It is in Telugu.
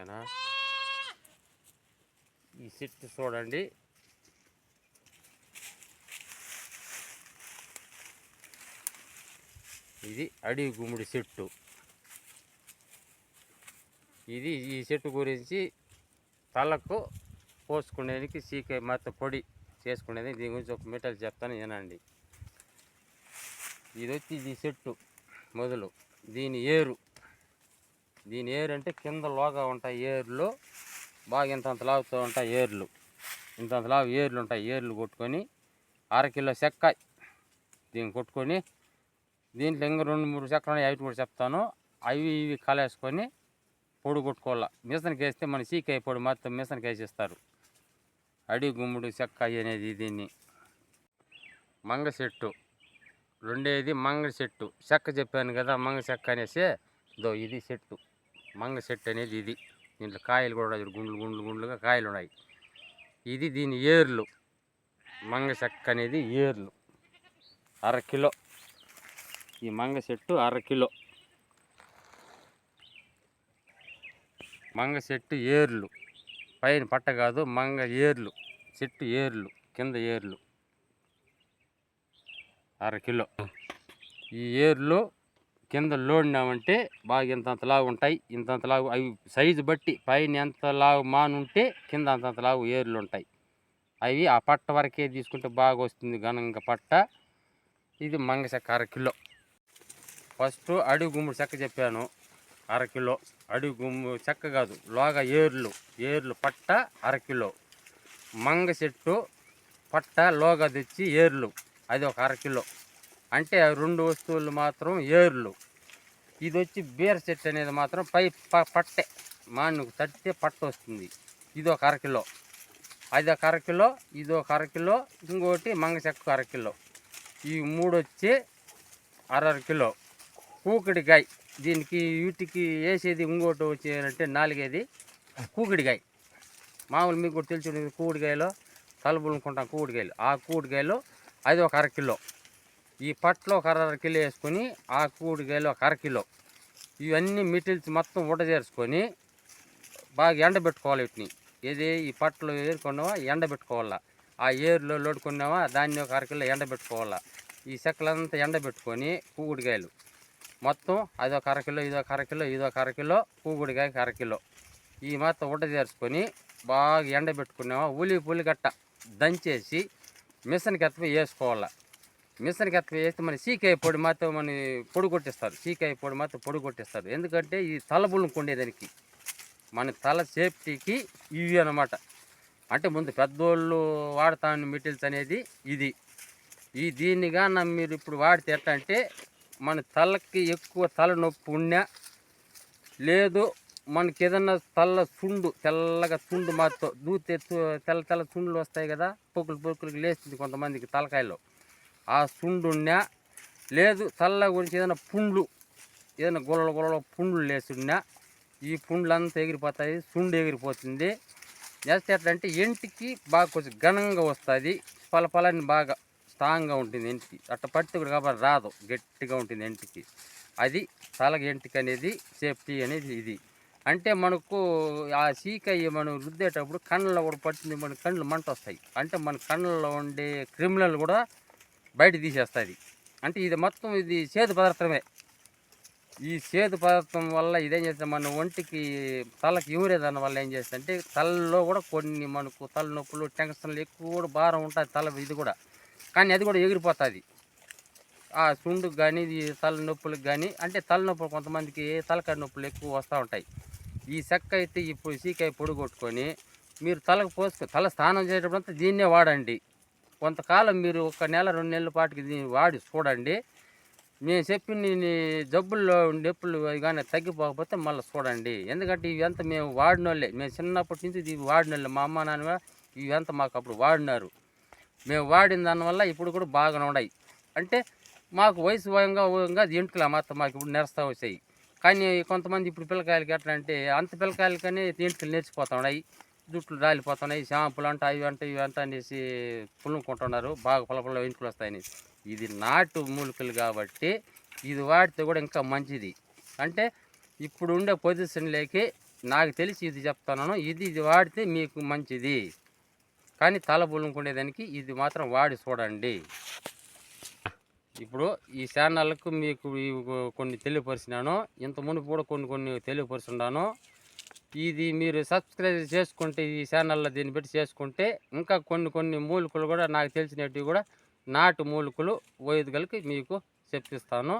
ఓకేనా. ఈ చెట్టు చూడండి, ఇది అడవి గుమ్మడి చెట్టు. ఇది ఈ చెట్టు గురించి తలకు పోసుకునేది సీకాయ మొత్తం పొడి చేసుకునేది. దీని గురించి ఒక మెటల్ చెప్తాను వినండి. ఇది వచ్చి ఈ చెట్టు మొదలు, దీని ఏరు అంటే కింద లోగా ఉంటాయి ఏర్లు, బాగా ఇంతంత లాగుతూ ఉంటాయి ఏర్లు, ఇంతంత లాగు ఏర్లు ఉంటాయి. ఏర్లు కొట్టుకొని 1/2 కిలో చెక్క దీన్ని కొట్టుకొని, దీంట్లో ఇంకా 2-3 చెక్కలు ఉన్నాయి, అవి కూడా చెప్తాను. అవి ఇవి కలేసుకొని పొడి కొట్టుకోవాలి. మిషన్కి వేస్తే మన సీకాయ పొడి మొత్తం మిషన్కి వేసిస్తారు. అడవి గుమ్మడి చెక్క అనేది. దీన్ని మంగ చెట్టు, రెండేది మంగ చెట్టు. చెక్క చెప్పాను కదా, మంగ చెక్క అనేసి. ఇది చెట్టు మంగ చెట్టు అనేది. ఇది దీంట్లో కాయలు కూడా గుండ్లుగా కాయలు ఉన్నాయి. ఇది దీని ఏర్లు. మంగ చెక్క అనేది ఏర్లు 1/2 కిలో. ఈ మంగ చెట్టు 1/2 కిలో. మంగ చెట్టు ఏర్లు, పైన పట్ట కాదు, మంగ ఏర్లు, చెట్టు ఏర్లు, కింద ఏర్లు 1/2 కిలో. ఈ ఏర్లు కింద లోడినామంటే బాగా ఇంతంత లావు ఉంటాయి. ఇంతంత లావు, అవి సైజు బట్టి పైన ఎంత లావు మానుంటే కింద అంతంత లావు ఏర్లు ఉంటాయి. అవి ఆ పట్ట వరకే తీసుకుంటే బాగా వస్తుంది ఘనంగా పట్ట. ఇది మంగ చెక్క 1/2 కిలో. ఫస్ట్ అడవి గుమ్మడి చెక్క చెప్పాను, 1/2 కిలో. అడవి గుమ్మడి చెక్క కాదు, లోగా ఏర్లు పట్ట 1/2 కిలో. మంగ చెట్టు పట్ట లోగా తెచ్చి ఏర్లు, అది ఒక 1/2 కిలో. అంటే 2 వస్తువులు మాత్రం ఏర్లు. ఇది వచ్చి బీర చెట్టు అనేది మాత్రం పై పట్టే మానుకు తట్టితే పట్ట వస్తుంది. ఇది ఒక 1/2 కిలో. అది ఒక 1/2 కిలో, ఇది ఒక 1/2 కిలో, ఇంకోటి మంగ చెక్క 1/2 కిలో. ఈ 3 వచ్చి 1/2 కిలో. కూకిడికాయ, దీనికి వీటికి వేసేది ఇంకోటి వచ్చేదంటే 4ఏది కూకిడికాయ. మామూలు మీకు కూడా తెలిసి కూడికాయలో తలుపులుకుంటాం కూడికాయలు. ఆ కూడికాయలు అది ఒక 1/2 కిలో. ఈ పట్లో ఒక 1/2 కిలో వేసుకొని, ఆ కూడికాయలు ఒక 1/2 కిలో. ఇవన్నీ మెటీరియల్స్ మొత్తం ఉడజేర్చుకొని బాగా ఎండబెట్టుకోవాలి. వీటిని ఏది ఈ పట్లో ఏరుకున్నావా ఎండబెట్టుకోవాలా. ఆ ఏరులో లోడుకున్నావా దాన్ని ఒక 1/2 కిలో ఎండబెట్టుకోవాలా. ఈ చెక్కలంతా ఎండబెట్టుకొని కూగుడికాయలు మొత్తం అది ఒక 1/2 కిలో, ఇది ఒక 1/2 కిలో, ఇది ఒక 1/2 కిలో, కూగుడికాయకి 1/2 కిలో. ఈ మొత్తం ఉడజేర్చుకొని బాగా ఎండబెట్టుకున్నావా ఉల్లిగట్ట దంచేసి మిషన్కి ఎత్త వేసుకోవాలా. మిషన్కి ఎత్త వేస్తే మన సీకాయ పొడి మాత్రం మన పొడి కొట్టిస్తారు. సీకాయ పొడి మాత్రం పొడి కొట్టిస్తారు. ఎందుకంటే ఈ తలబుల్ని కొండేదానికి, మన తల సేఫ్టీకి ఇవి అన్నమాట. అంటే ముందు పెద్దోళ్ళు వాడతాను మెటీరియల్స్ అనేది ఇది. దీన్ని కానీ మీరు ఇప్పుడు వాడితే ఎట్లా అంటే, మన తలకి ఎక్కువ తలనొప్పి ఉన్నా, లేదు మనకి ఏదన్నా తల్ల సుండు తెల్లగా సుండు మాతో దూతే తెల్ల సుండులు వస్తాయి కదా, పొక్కులకి లేస్తుంది కొంతమందికి తలకాయలో. ఆ సుండు ఉన్నా, లేదు తల్ల గురించి ఏదైనా పుండ్లు, ఏదైనా గుళ్ళ పుండ్లు లేసున్నా, ఈ పుండ్లు అంతా ఎగిరిపోతాయి, సుండు ఎగిరిపోతుంది. నెక్స్ట్ ఎట్లా అంటే ఎంటికి బాగా కొంచెం ఘనంగా వస్తుంది, పలపలని బాగా స్ట్రాంగ్గా ఉంటుంది ఎంటికి. అట్లా పడితే కూడా కాబట్టి రాదు, గట్టిగా ఉంటుంది ఎంటికి. అది తలకి ఎంటికి అనేది సేఫ్టీ అనేది ఇది. అంటే మనకు ఆ సీకాయ మనం రుద్దేటప్పుడు కళ్ళలో కూడా పడుతుంది, మన కళ్ళు మంట వస్తాయి. అంటే మన కళ్ళలో ఉండే క్రిమినల్ కూడా బయట తీసేస్తుంది. అంటే ఇది మొత్తం ఇది చేదు పదార్థమే. ఈ చేదు పదార్థం వల్ల ఇదేం చేస్తే మన ఒంటికి తలకి యూరేదాని వల్ల ఏం చేస్తుందంటే, తలలో కూడా కొన్ని మనకు తలనొప్పులు, టెన్షన్లు ఎక్కువ కూడా భారం ఉంటుంది తల ఇది కూడా. కానీ అది కూడా ఎగిరిపోతుంది ఆ సుండుకు కానీ, ఈ తలనొప్పులకు కానీ. అంటే తలనొప్పులు కొంతమందికి తలకాయ నొప్పులు ఎక్కువ వస్తూ ఉంటాయి. ఈ చెక్క అయితే ఇప్పుడు సీకాయ పొడి కొట్టుకొని మీరు తలకు తల స్నానం చేసేటప్పుడు దీన్నే వాడండి. కొంతకాలం మీరు 1 నెల 2 నెలల పాటుకి దీన్ని వాడి చూడండి. నేను చెప్పిన జబ్బుల్లో నొప్పులు కానీ తగ్గిపోకపోతే మళ్ళీ చూడండి. ఎందుకంటే ఇవంతా మేము వాడిన వాళ్ళే, మేము చిన్నప్పటి నుంచి ఇది వాడిన వాళ్ళే. మా అమ్మ నాన్న ఇవంతా మాకు అప్పుడు వాడినారు. మేము వాడిన దానివల్ల ఇప్పుడు కూడా బాగానే ఉన్నాయి. అంటే మాకు వయసు భయంగా అది ఎంటుకలు మాత్రం మాకు ఇప్పుడు నెరస్తూ వచ్చాయి. కానీ కొంతమంది ఇప్పుడు పిల్లకాయలకి ఎట్లా అంటే, అంత పిల్లకాయలకనే ఎంటుకలు నేర్చిపోతూ ఉన్నాయి, జుట్లు రాలిపోతున్నాయి, షాంపులు అంట ఇవి అంట ఇవి అంట అనేసి పుల్లుకుంటున్నారు, బాగా పొల ఎంటుకలు వస్తాయని. ఇది నాటు మూలికలు కాబట్టి ఇది వాడితే కూడా ఇంకా మంచిది. అంటే ఇప్పుడు ఉండే పొజిషన్లోకి నాకు తెలిసి ఇది చెప్తున్నాను, ఇది వాడితే మీకు మంచిది. కానీ తల బులుముకునేదానికి ఇది మాత్రం వాడి చూడండి. ఇప్పుడు ఈ ఛానళ్ళకు మీకు కొన్ని తెలియపరిచినాను, ఇంత మునుపు కూడా కొన్ని తెలియపరుచున్నాను. ఇది మీరు సబ్స్క్రైబ్ చేసుకుంటే ఈ ఛానల్లో దీన్ని బట్టి చేసుకుంటే ఇంకా కొన్ని మూలికలు కూడా నాకు తెలిసినవి కూడా నాటు మూలికలు వైద్యులకి మీకు చెప్పిస్తాను.